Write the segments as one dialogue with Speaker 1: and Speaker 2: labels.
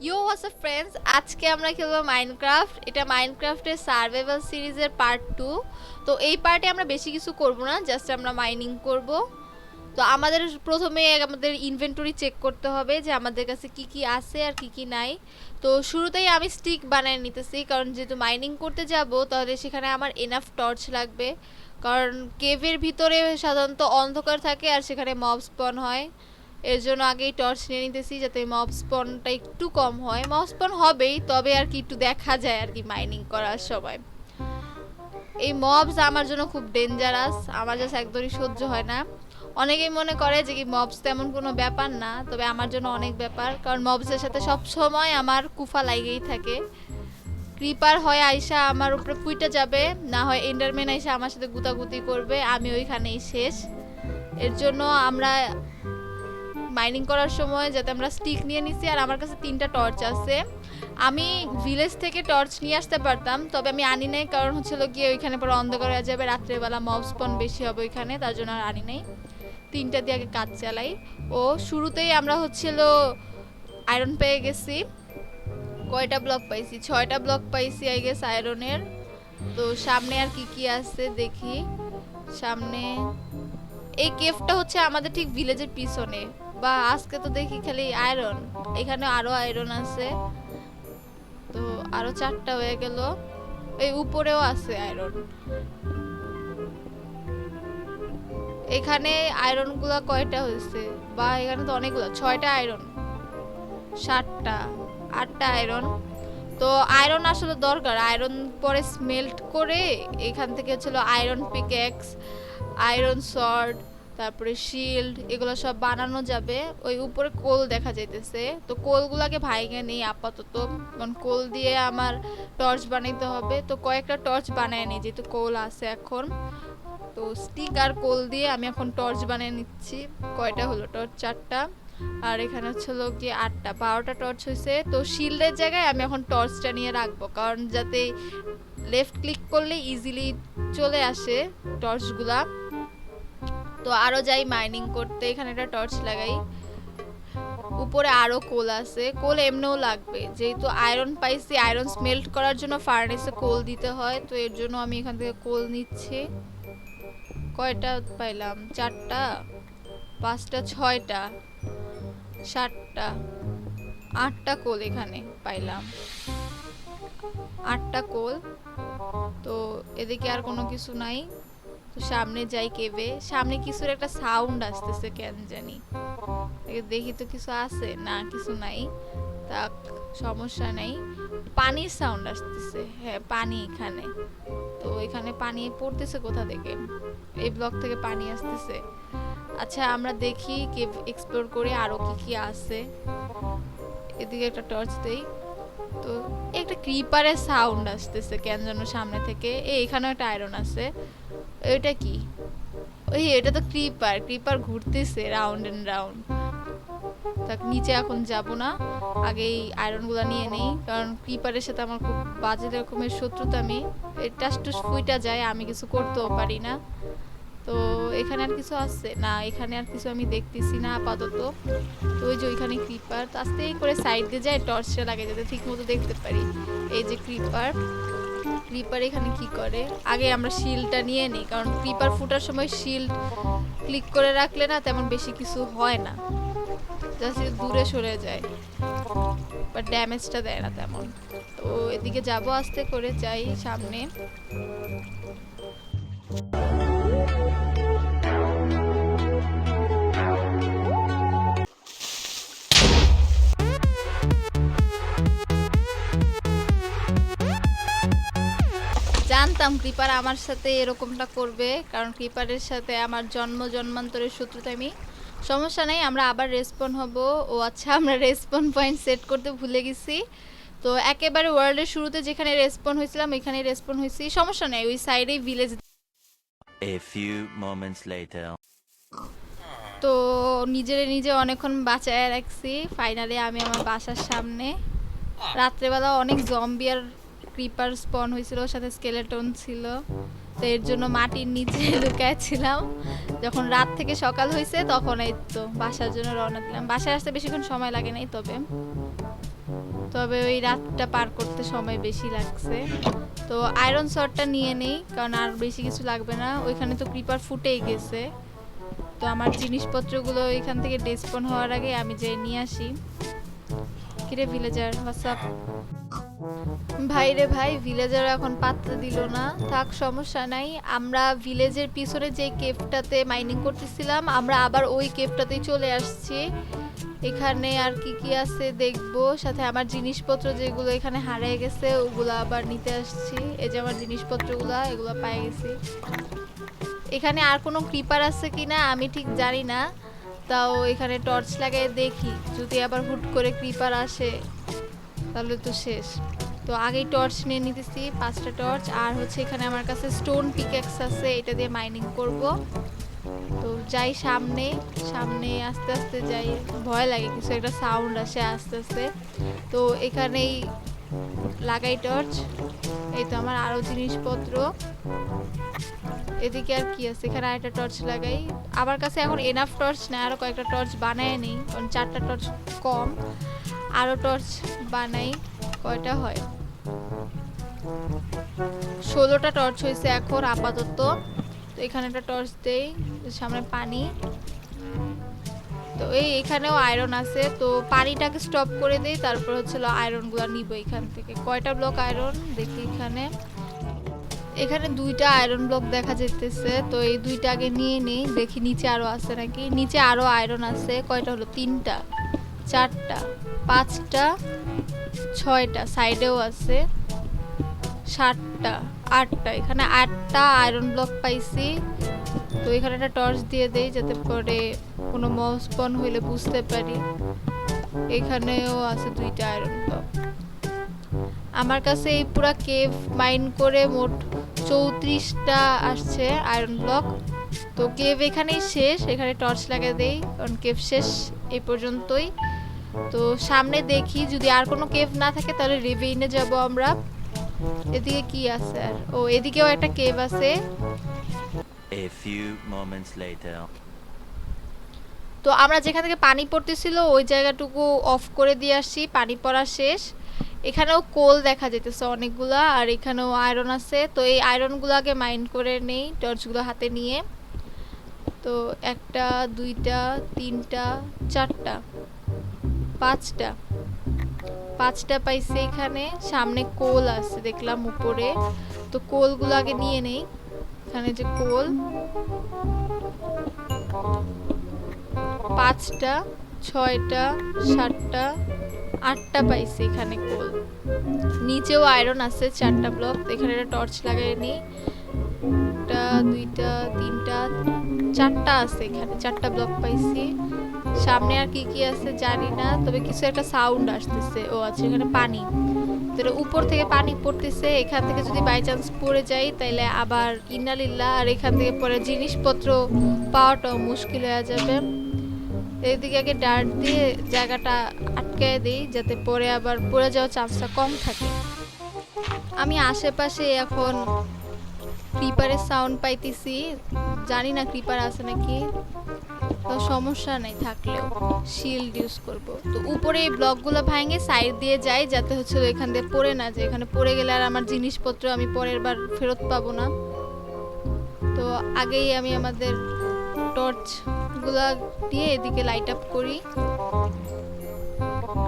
Speaker 1: You WhatsApp friends, আজকে আমরা খেলবো মাইনক্রাফট। এটা মাইনক্রাফটের সার্ভাইভাল সিরিজের পার্ট 2। তো এই পার্টে আমরা বেশি কিছু করব না, জাস্ট আমরা মাইনিং করব। তো আমাদের প্রথমে আমাদের ইনভেন্টরি চেক করতে হবে যে আমাদের কাছে কি কি আছে আর কি কি নাই। তো শুরুতেই আমি স্টিক বানিয়ে নিতেছি, কারণ যেহেতু মাইনিং করতে যাব তাহলে সেখানে আমার এনাফ টর্চ লাগবে। কারণ কেভের ভিতরে সাধারণত অন্ধকার থাকে আর সেখানে মব স্পন হয়। এর জন্য আগেই টর্চ নিয়ে নিতেছি যাতে মব স্পনটা একটু কম হয়। মব স্পন হবেই, তবে আর কি একটু দেখা যায় আর কি মাইনিং করার সময়। এই মবস আমার জন্য খুব ডেঞ্জারাস, আমার জাস্ট একদমই সহ্য হয় না। অনেকেই মনে করে যে কি মবস তেমন কোনো ব্যাপার না, তবে আমার জন্য অনেক ব্যাপার, কারণ মবসের সাথে সব সময় আমার কুফা লাগেই থাকে। ক্রিপার হয় আইসা আমার উপরে ফুইটা যাবে, না হয় এন্ডারম্যান আইসা আমার সাথে গুতাগুতি করবে, আমি ওইখানেই শেষ। এর জন্য আমরা মাইনিং করার সময় যাতে আমরা স্টিক নিয়ে নিছি, আর আমার কাছে 3টা টর্চ আছে। আমি ভিলেজ থেকে টর্চ নিয়ে আসতে পারতাম, তবে আমি আনি নাই, কারণ হচ্ছিল গিয়ে ওইখানে পরে অন্ধকার হয়ে যাবে, রাত্রেবেলা মব স্পন বেশি হবে ওইখানে, তার জন্য আর আনি নাই। 3টা দিয়ে আগে কাজ চালাই। ও শুরুতেই আমরা হচ্ছিল আয়রন পেয়ে গেছি। কয়টা ব্লক পাইছি? 6টা ব্লক পাইছি আই গেস আয়রনের। তো সামনে আর কি কি আছে দেখি। সামনে এই কেভটা হচ্ছে আমাদের ঠিক ভিলেজের পিছনে। বা আজকে তো দেখি খালি আয়রন, এখানে আরো আয়রন আছে। তো আরো 4টা হয়ে গেল। এই উপরেও আছে আয়রন। এখানে আয়রন গুলা কয়টা হয়েছে? বা এখানে তো অনেকগুলো, 6টা আয়রন, 7টা, 8টা আয়রন। তো আয়রন আসলে দরকার, আয়রন পরে স্মেল্ট করে এখান থেকে ছিল আয়রন পিকেক্স, আয়রন সর্ড, তারপরে শিল্ড, এগুলো সব বানানো যাবে। ওই উপরে কোল দেখা যাইতেছে, তো কোলগুলোকে ভাইঙে নেই আপাতত, কারণ কোল দিয়ে আমার টর্চ বানাইতে হবে। তো কয়েকটা টর্চ বানায় নিই যেহেতু কোল আছে এখন। তো স্টিক আর কোল দিয়ে আমি এখন টর্চ বানিয়ে নিচ্ছি। কয়টা হলো টর্চ? 4টা। আর এখানে হচ্ছিল কি 8টা, 12টা টর্চ হয়েছে। তো শিল্ডের জায়গায় আমি এখন টর্চটা নিয়ে রাখবো, কারণ যাতে লেফট ক্লিক করলে ইজিলি চলে আসে টর্চগুলা। তো আরো যাই মাইনিং করতে, এখানে একটা টর্চ লাগাই। উপরে আরো কোল আছে, কোল এমনিও লাগবে যেহেতু আয়রন পাইছি, আয়রন স্মেল্ট করার জন্য ফার্নেসে কোল দিতে হয়, তো এর জন্য আমি এখান থেকে কোল নিচ্ছি। কয়টা পাইলাম? 4টা, 5টা, 6টা, 7টা, 8টা কোল এখানে পাইলাম। 8টা কোল। তো এদিকে আর কোনো কিছু নাই। তো সামনে যাই কেভে। সামনে কিছুর একটা সাউন্ড আসতেছে কেন জানি, দেখি তো কিছু আছে না, কিছু নাই। তা সমস্যা নাই। পানির সাউন্ড আসতেছে, হ্যাঁ পানি এখানে। তো এখানে পানি পড়তেছে কোথা থেকে? এই ব্লক থেকে পানি আসতেছে। আচ্ছা আমরা দেখি কেভ এক্সপ্লোর করে আরো কি কি আছে। এদিকে একটা টর্চ দেই। তো একটা ক্রিপারের সাউন্ড আসতেছে কেন যেন সামনে থেকে। এখানেও একটা আয়রন আছে। এটা কি? ওই এটা তো ক্রিপার, ক্রিপার ঘুরতেছে রাউন্ড এন্ড রাউন্ড। তাক নিচে এখন যাব না, আগে এই আয়রনগুলো নিয়ে নেই, কারণ ক্রিপারের সাথে আমার খুব বাজে রকমের শত্রুতা। আমি টাসটুস ফুইটা যায়, আমি কিছু করতেও পারি না। তো এখানে আর কিছু আছে না, এখানে আর কিছু আমি দেখতেছি না আপাতত। তো ওই যে ওইখানে ক্রিপার, তো আস্তে করে সাইড দিয়ে যায় টর্চটা লাগে যাতে ঠিক মতো দেখতে পারি। এই যে ক্রিপার, ক্রিপার এখানে কি করে? আগে আমরা শিল্ডটা নিয়ে নিই, কারণ ক্রিপার ফুটার সময় শিল্ড ক্লিক করে রাখলে না তেমন বেশি কিছু হয় না, জাস্ট দূরে সরে যায়, বাট ড্যামেজটা দেয় না তেমন। তো এদিকে যাবো, আস্তে করে যাই সামনে। জানতাম ক্রিপার আমার সাথে এরকমটা করবে, কারণ ক্রিপারের সাথে আমার জন্ম জন্মান্তরের শত্রুতা। আমি সমস্যা নেই, আমরা আবার রেসপন হব। ও আচ্ছা, আমরা রেসপন পয়েন্ট সেট করতে ভুলে গেছি। তো একেবারে ওয়ার্ল্ডের শুরুতে যেখানে রেসপন হয়েছিলাম ওইখানে রেসপন হয়েছি, সমস্যা নেই, ওই সাইডেই village.
Speaker 2: A few moments later.
Speaker 1: তো নিজে অনেকক্ষণ বাঁচায় রাখছি। ফাইনালি আমি আমার বাসার সামনে। রাত্রেবেলা অনেক জম্বি আর ক্রিপার স্পন হয়েছিল, সাথে স্কেলেটন ছিল। তো এর জন্য মাটির নিচে লুকাইছিলাম। যখন রাত থেকে সকাল হয়েছে তখন এই তো বাসার জন্য রওনা দিলাম। বাসায় আসতে বেশিক্ষণ সময় লাগে নাই, তবে তবে ওই রাতটা পার করতে সময় বেশি লাগছে। তো আয়রন শটটা নিয়ে নেই, কারণ আর বেশি কিছু লাগবে না। ওইখানে তো ক্রিপার ফুটেই গেছে। তো আমার জিনিসপত্রগুলো এখান থেকে ডেসপন হওয়ার আগে আমি যাই নিয়ে আসি। কিরে ভিলেজার, হোয়াটসঅ্যাপ? ভাই রে ভাই, ভিলেজার এখন পাত্তা দিল না। থাক, সমস্যা নাই। আমরা ভিলেজের পিছনে যে কেভটাতে মাইনিং করতেছিলাম, আমরা আবার ওই কেভটাতেই চলে আসছি। এখানে আর কি কি আছে দেখবো, সাথে আমার জিনিসপত্র যেগুলো এখানে হারিয়ে গেছে ওগুলো আবার নিতে আসছি। এই যে আমার জিনিসপত্রগুলো, এগুলো পেয়ে গেছি। এখানে আর কোনো ক্রিপার আছে কিনা আমি ঠিক জানি না, তাও এখানে টর্চ লাগাই দেখি। যদি আবার হুট করে ক্রিপার আসে তাহলে তো শেষ। তো আগেই টর্চ নিয়ে নিতেছি, 5টা টর্চ। আর হচ্ছে এখানে আমার কাছে স্টোন পিক্যাক্স আছে, এটা দিয়ে মাইনিং করব। তো যাই সামনে সামনে, আস্তে আস্তে যাই। ভয় লাগে, কিছু একটা সাউন্ড আসে আস্তে আস্তে। তো এখানেই লাগাই টর্চ। এই তো আমার আরও জিনিসপত্র। এদিকে আর কি আছে, এখানে আরেকটা টর্চ লাগাই। আমার কাছে এখন এনাফ টর্চ নেই, আরও কয়েকটা টর্চ বানায় নেই, কারণ 4টা টর্চ কম। আরও টর্চ বানাই। কয়টা হয়? 16টা টর্চ হয়েছে এখন আপাতত। তো এখানে একটা টর্চ দেই, সামনে পানি। তো এখানেও আয়রন আছে, তো পানিটাকে স্টপ করে দেই, তারপর হচ্ছে আয়রনগুলো নিব এখান থেকে। কয়টা ব্লক আয়রন দেখি এখানে। এখানে 2টা আয়রন ব্লক দেখা যেতেছে, তো এই 2টা আগে নিয়ে নেই, দেখি নিচে আরো আছে নাকি। নিচে আরো আয়রন আছে। কয়টা হলো? 3টা, 4টা, 5টা, 6টা, সাইডেও আছে 7টা, 8টা। এখানে 8টা আয়রন ব্লক পাইছি। তো এখানে একটা টর্চ দিয়ে দেই, যাতে করে কোনো মব স্পন হইলে বুঝতে পারি। এখানেও আছে 2টা আয়রন ব্লক। আমার কাছে এই পুরা কেভ মাইন করে মোট 34টা আসছে আয়রন ব্লক। তো কেভ এখানেই শেষ। এখানে টর্চ লাগিয়ে দেই, কারণ কেভ শেষ এই পর্যন্তই। তো সামনে দেখি, যদি আর কোনো কেভ না থাকে তাহলে রিভেইনে যাব আমরা। এদিকে কি আছে আর? ও, এদিকেও একটা কেভ আছে।
Speaker 2: A few moments later.
Speaker 1: তো আমরা যেখান থেকে পানি পড়তেছিল ওই জায়গাটুকু অফ করে দিয়ে আসছি, পানি পড়া শেষ। এখানেও কোল দেখা যেতেছে অনেকগুলা, আর এখানেও আয়রন আছে। তো এই আয়রনগুলোকে মাইন করে নেই টর্চগুলো হাতে নিয়ে। তো 1টা, 2টা, 3টা, 4টা, 5টা পাইছে এখানে। সামনে কোল আছে দেখলাম উপরে, তো কোলগুলো আগে নিয়ে নেই। এখানে যে কোল, 5টা, 6টা, 7টা, 8টা পাইছি এখানে কোল। নিচেও আয়রন আছে 4টা ব্লক। এখানে একটা টর্চ লাগাই নিই। 1টা, 2টা, 3টা, 4টা আছে এখানে, 4টা ব্লক পাইছি। সামনে আর কি কি আছে জানি না, তবে কিছু একটা সাউন্ড আসতেছে। ও আচ্ছা, এখানে পানি। তো উপর থেকে পানি পড়তেছে। এখান থেকে যদি বাই চান্স পড়ে যাই তাইলে আবার ইন্নালিল্লাহ, আর এখান থেকে পরে জিনিসপত্র পাওয়াটাও মুশকিল হয়ে যাবে। এদিকে আগে ডার্ট দিয়ে জায়গাটা আটকায় দিই, যাতে পরে আবার পড়ে যাওয়ার চান্সটা কম থাকে। আমি আশেপাশে এখন ক্রিপারের সাউন্ড পাইতেছি, জানি না ক্রিপার আছে নাকি। তো সমস্যা নেই, থাকলেও শিল্ড ইউজ করব। তো উপরে এই ব্লকগুলো ভাঙে সাইড দিয়ে যাই, যাতে হচ্ছে এখান দিয়ে পড়ে না যায়। এখানে পড়ে গেলে আর আমার জিনিসপত্র আমি পরের বার ফেরত পাবো না। তো আগেই আমি আমাদের টর্চগুলা দিয়ে এদিকে লাইট আপ করি।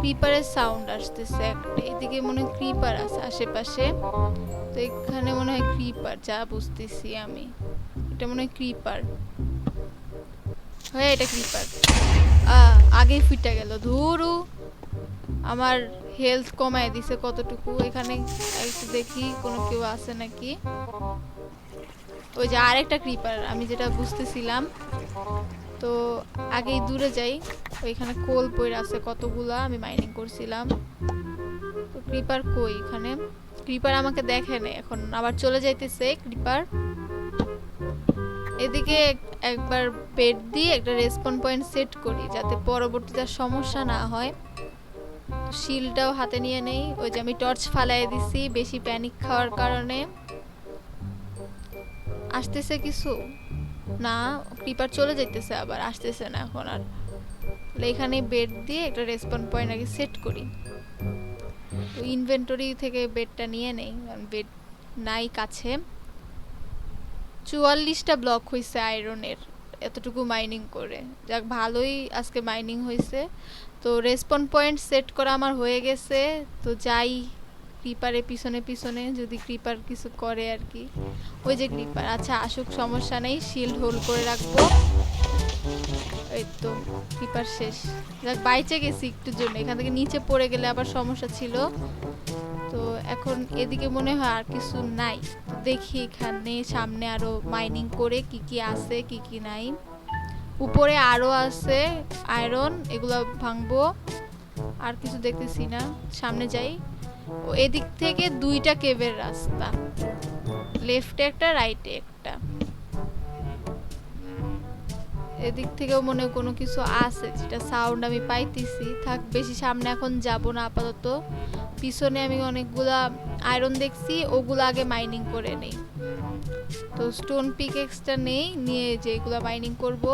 Speaker 1: ক্রিপারের সাউন্ড আসতেছে একটা, এদিকে মনে হয় ক্রিপার আছে আশেপাশে। তো এখানে মনে হয় ক্রিপার, যা বুঝতেছি আমি। এটা মনে হয় ক্রিপার। হ্যাঁ, এটা ক্রিপার। আগেই ফুইটা গেল। ধুরু, আমার হেলথ কমায় দিছে কতটুকু। এখানে একটু দেখি কোনো কেউ আছে নাকি। ওই যে আরেকটা ক্রিপার, আমি যেটা বুঝতেছিলাম। তো আগেই দূরে যাই। ওইখানে কোল পড়ে আছে কতগুলা, আমি মাইনিং করছিলাম। তো ক্রিপার কই? এখানে ক্রিপার আমাকে দেখে নেই, এখন আবার চলে যাইতেছে ক্রিপার। এদিকে একবার বেড দিয়ে একটা রেসপন পয়েন্ট সেট করি, যাতে পরবর্তীতে সমস্যা না হয়। শিলটাও হাতে নিয়ে নেই। ওই যে আমি টর্চ ফালাই দিছি বেশি প্যানিক খাওয়ার কারণে। আসতেছে কিছু না, ক্রিপার চলে যাইতেছে, আবার আসতেছে না এখন আর। এখানে বেড দিয়ে একটা রেসপন পয়েন্ট আগে সেট করি। তো ইনভেন্টরি থেকে বেডটা নিয়ে নেই, কারণ বেড নাই কাছে। 44টা ব্লক হয়েছে আয়রনের এতটুকু মাইনিং করে। যাক ভালোই আজকে মাইনিং হয়েছে। তো রেসপন পয়েন্ট সেট করা আমার হয়ে গেছে। তো যাই ক্রিপারের পিছনে পিছনে, যদি ক্রিপার কিছু করে আর কি। ওই যে ক্রিপার, আচ্ছা আসুক, সমস্যা নেই, শিল্ড হোল্ড করে রাখবো। এই তো ক্রিপার শেষ। যাক বাইচে গেছি একটুর জন্য, এখান থেকে নিচে পড়ে গেলে আবার সমস্যা ছিল। তো এখন এদিকে মনে হয় আর কিছু নাই। তো দেখি এখানে সামনে আরো মাইনিং করে কি কি আছে কি কি নাই। উপরে আরো আছে আয়রন, এগুলো ভাঙবো। আর কিছু দেখতেছি না, সামনে যাই। ও এদিক থেকে দুইটা কেভের রাস্তা, লেফটে একটা রাইটে একটা। এদিক থেকেও মনে হয় কোনো কিছু আছে, যেটা সাউন্ড আমি পাইতেছি। থাক, বেশি সামনে এখন যাব না আপাতত। পিছনে আমি অনেকগুলা আয়রন দেখছি, ওগুলো আগে মাইনিং করে নেই। তো স্টোন পিকেক্সটা নেই, নিয়ে যে এগুলো মাইনিং করব।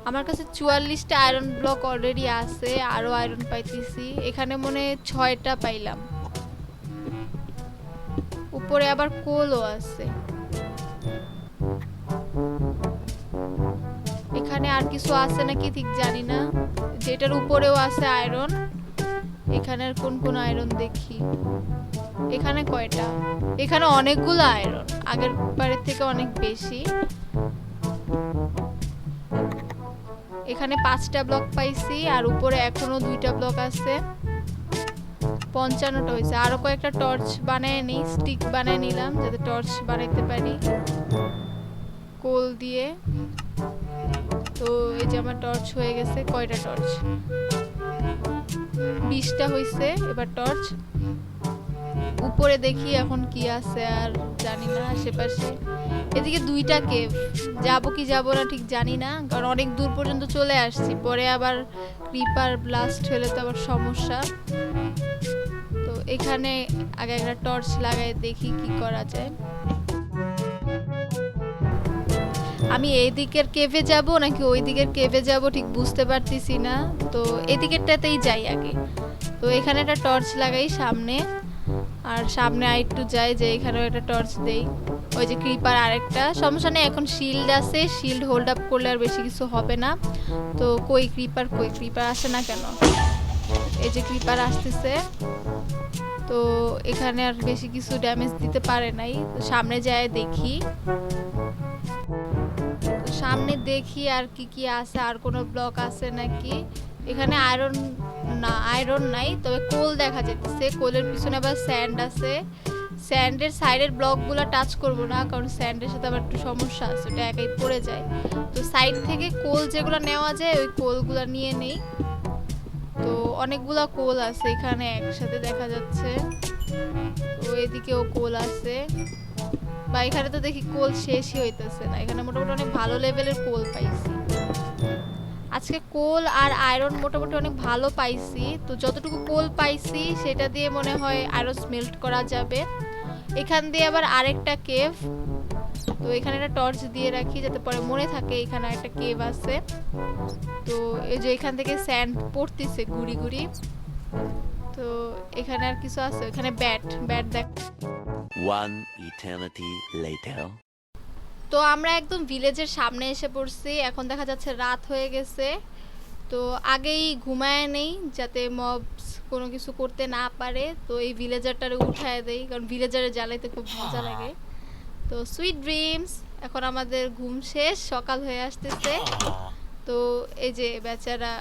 Speaker 1: আমার কাছে 44টা আয়রন ব্লক অলরেডি আছে, আরো আয়রন পাইতেছি। এখানে মনে 6টা পাইলাম। উপরে আবার কোলও আছে। এখানে আর কিছু আছে নাকি ঠিক জানি না। যেটার উপরেও আছে আয়রন। এখানে আর কোন কোন আয়রন দেখি। এখানে কয়টা? এখানে অনেকগুলো আয়রন, আগের বারের থেকে অনেক বেশি। এখানে 5টা ব্লক পাইছি, আর উপরে এখনো 2টা ব্লক আছে। 55টা হয়েছে। আরো কয়েকটা টর্চ বানায় নিই, স্টিক বানায় নিলাম যাতে টর্চ বানাইতে পারি কোল দিয়ে। তো এই যে আমার টর্চ হয়ে গেছে। কয়টা টর্চ? 20টা হয়েছে। এবার টর্চ উপরে দেখি এখন কি আছে, আর জানি না আশেপাশে। এদিকে 2টা কেভ, যাবো কি যাবো না ঠিক জানি না, কারণ অনেক দূর পর্যন্ত চলে আসছি। পরে আবার ক্রিপার ব্লাস্ট হলে তো আবার সমস্যা। তো এখানে আগে একটা টর্চ লাগাই দেখি কি করা যায়। আমি এই দিকের কেভে যাব নাকি ওই দিকের কেভে যাব ঠিক বুঝতে পারতেছি না। তো এদিকেরটাতেই যাই আগে। তো এখানে একটা টর্চ লাগাই সামনে, আর সামনে আরেকটু যাই, যে এখানেও একটা টর্চ দেই। ওই যে ক্রিপার আরেকটা, সমস্যা নেই, এখন শিল্ড আছে, শিল্ড হোল্ড আপ করলে আর বেশি কিছু হবে না। তো কই ক্রিপার আসে না কেন? এই যে ক্রিপার আসতেছে। তো এখানে আর বেশি কিছু ড্যামেজ দিতে পারে নাই। তো সামনে যায় দেখি। সামনে দেখি আর কি কি আছে, আর কোনো ব্লক আছে নাকি। এখানে আয়রন না, আয়রন নাই, তবে কোল দেখা যাচ্ছে। কোলের পিছনে আবার স্যান্ড আছে। স্যান্ডের সাইডের ব্লকগুলো টাচ করব না, কারণ স্যান্ডের সাথে আবার একটু সমস্যা আছে, ওটা একাই পড়ে যায়। তো সাইড থেকে কোল যেগুলো নেওয়া যায় ওই কোলগুলো নিয়ে নেই। তো অনেকগুলা কোল আছে এখানে একসাথে দেখা যাচ্ছে। তো এদিকেও কোল আছে, বা এখানে তো দেখি কোল শেষই হইতেছে না। এখানে মোটামুটি অনেক ভালো লেভেলের কোল পাইছি আজকে। কোল আর আয়রন মোটামুটি অনেক ভালো পাইছি। তো যতটুকু কোল পাইছি সেটা দিয়ে মনে হয় আরো স্মেল্ট করা যাবে। এখান দিয়ে আবার আরেকটা কেভ। তো এখানে একটা টর্চ দিয়ে রাখি যাতে পরে মনে থাকে এখানে একটা কেভ আছে। তো এই যে এখান থেকে স্যান্ড পড়তেছে গুড়ি গুড়ি। তো এখানে আর কিছু আছে, এখানে ব্যাট দেখ।
Speaker 2: One eternity later.
Speaker 1: তো আমরা একদম ভিলেজের সামনে এসে পড়ছি। এখন দেখা যাচ্ছে রাত হয়ে গেছে। তো আগেই ঘুমায় নেই যাতে মবস কোনো কিছু করতে না পারে। তো এই ভিলেজারটারে উঠায় দেই, কারণ ভিলেজারে জ্বালাইতে খুব মজা লাগে। তো সুইট ড্রিমস। এখন আমাদের ঘুম শেষ, সকাল হয়ে আসতেছে। তো এই যে বেচারা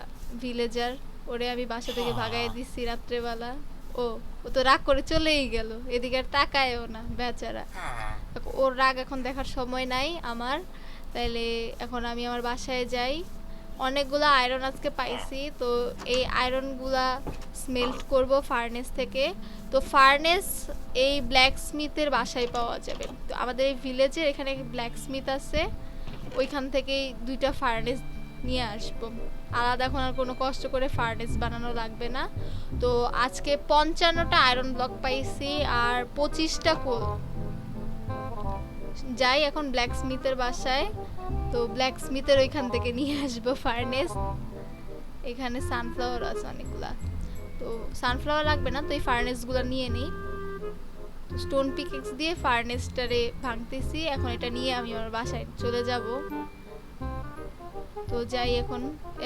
Speaker 1: ভিলেজার, ওরে আমি বাসা থেকে ভাগাই দিচ্ছি রাত্রেবেলা। ও তো রাগ করে চলেই গেল, এদিকে আর তাকায়ও না বেচারা। ওর রাগ এখন দেখার সময় নাই আমার। তাইলে এখন আমি আমার বাসায় যাই। অনেকগুলো আয়রন আজকে পাইছি। তো এই আয়রনগুলা স্মেল্ট করব ফার্নেস থেকে। তো ফার্নেস এই ব্ল্যাক স্মিথের বাসায় পাওয়া যাবে। তো আমাদের এই ভিলেজের এখানে ব্ল্যাক স্মিথ আছে, ওইখান থেকেই 2টা ফার্নেস নিয়ে আসবো। আলাদা এখন আর কোনো কষ্ট করে ফার্নেস বানানো লাগবে না। তো আজকে 55টা আয়রন ব্লক পাইছি আর 25টা কোল। যাই এখন ব্ল্যাক স্মিথের বাসায়। তো ব্ল্যাক স্মিথের ওইখান থেকে নিয়ে আসবো ফার্নেস। এখানে সানফ্লাওয়ার আছে অনেকগুলা। তো সানফ্লাওয়ার লাগবে না, তো এই ফার্নেসগুলো নিয়ে নিই। স্টোন পিকেক্স দিয়ে ফার্নেসটারে ভাঙতেছি। এখন এটা নিয়ে আমি আমার বাসায় চলে যাব। তো যাই, এখন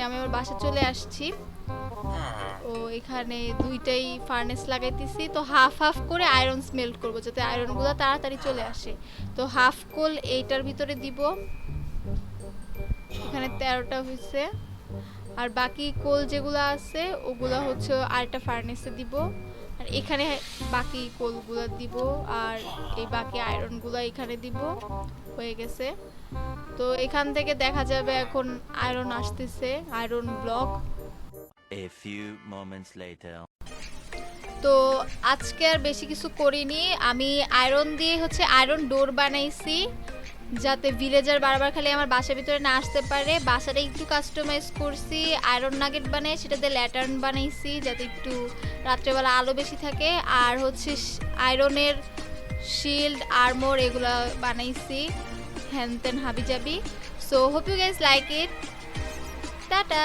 Speaker 1: আমি আমার বাসায় চলে আসছি। ও এখানে দুইটাই ফার্নেস লাগাইতেছি। তো হাফ হাফ করে আয়রন স্মেল্ট করব যাতে আয়রনগুলো তাড়াতাড়ি চলে আসে। তো হাফ কোল এইটার ভিতরে দিব। এখানে 13টা হয়েছে। আর বাকি কোল যেগুলো আছে ওগুলো হচ্ছে আরেকটা ফার্নেসে দিব। আর এখানে বাকি কোলগুলো দিব। আর এই বাকি আয়রনগুলো এখানে দিব। হয়ে গেছে। তো এখান থেকে দেখা যাবে এখন আয়রন আসতেছে, iron block.
Speaker 2: A few moments later.
Speaker 1: তো আজকে আর বেশি কিছু করিনি, আমি আয়রন দিয়ে হচ্ছে আয়রন ডোর বানাইছি যাতে ভিলেজার বারবার খালি আমার বাসার ভিতরে না আসতে পারে। বাসাটা একটু কাস্টমাইজ করছি, আয়রন নাগেট বানিয়ে সেটাতে ল্যাটার্ন বানাইছি যাতে একটু রাত্রেবেলা আলো বেশি থাকে। আর হচ্ছে আয়রনের শিল্ড, আর্মর এগুলা বানাইছি, হ্যান ত্যান হাবিজাবি। So hope you guys like it. Tata.